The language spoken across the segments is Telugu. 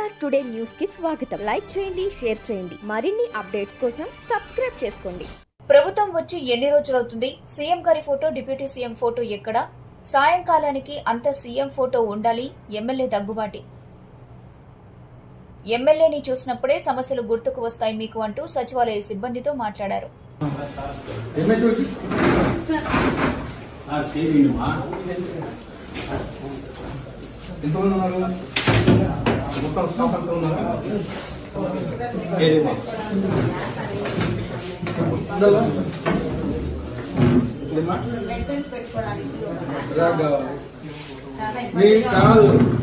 బీవీఆర్ టుడే న్యూస్ కి స్వాగతం. లైక్ చేయండి, షేర్ చేయండి. మరిన్ని అప్డేట్స్ కోసం సబ్స్క్రైబ్ చేసుకోండి. ప్రభుత్వం వచ్చి ఎన్ని రోజులవుతుంది? సీఎం గారి ఫోటో, డిప్యూటీ సీఎం ఫోటో ఎక్కడ? సాయంకాలానికి అంత సీఎం ఫోటో ఉండాలి. ఎమ్మెల్యే దగ్గుబాటి. ఎమ్మెల్యేని చూసినప్పుడే సమస్యలు గుర్తుకు వస్తాయి మీకు అంటూ సచివాలయ సిబ్బందితో మాట్లాడారు.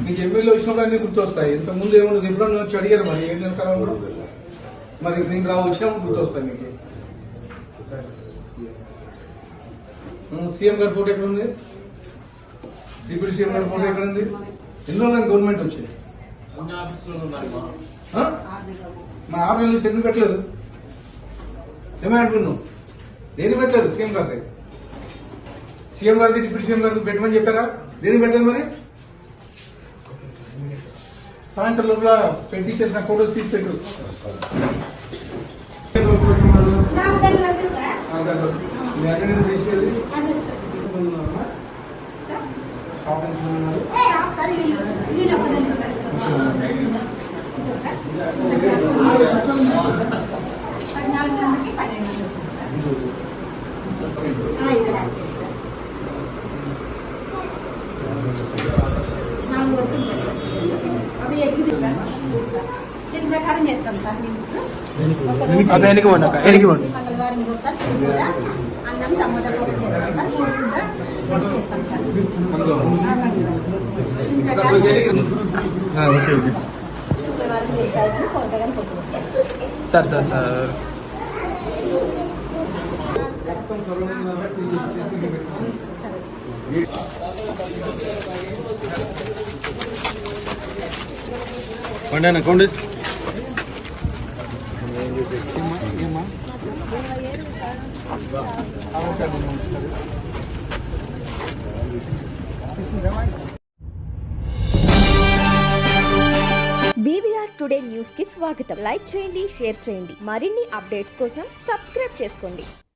నీకు ఎమ్మెల్యే వచ్చినప్పుడు అన్ని గుర్తొస్తాయి. ఇంత ముందు ఏమన్నా ఎప్పుడన్నా వచ్చి అడిగారు మరి ఏం కాలంలో మరి నేను వచ్చినప్పుడు గుర్తొస్తాయి మీకు. సీఎం గారి ఫోటో ఎక్కడ ఉంది? డిప్యూటీ సీఎం గారి ఫోటో ఎక్కడ ఉంది? ఎన్ని రోజులు గవర్నమెంట్ వచ్చింది? మా 6 నెలల నుంచి ఎందుకు పెట్టలేదు? ఏమంటున్నావు? దేని పెట్టలేదు? సీఎం గారి సీఎం గారిది డిప్యూటీ సీఎం గారిది పెట్టమని చెప్పారా? దేని పెట్టలేదు మరి? సాయంత్రం లోపల పెట్టించేసిన ఫోటోస్ తీసి పెట్టు. ప్రకారం చేస్తాం సార్. మంగళవారం సార్ అన్నం టమాటా కూర చేస్తాం సార్. సార్ సార్ సార్ కొండేనా కొండ బీవీఆర్ టుడే న్యూస్ కి స్వాగతం. లైక్ చేయండి, షేర్ చేయండి. మరిన్ని అప్డేట్స్ కోసం సబ్స్క్రైబ్ చేసుకోండి.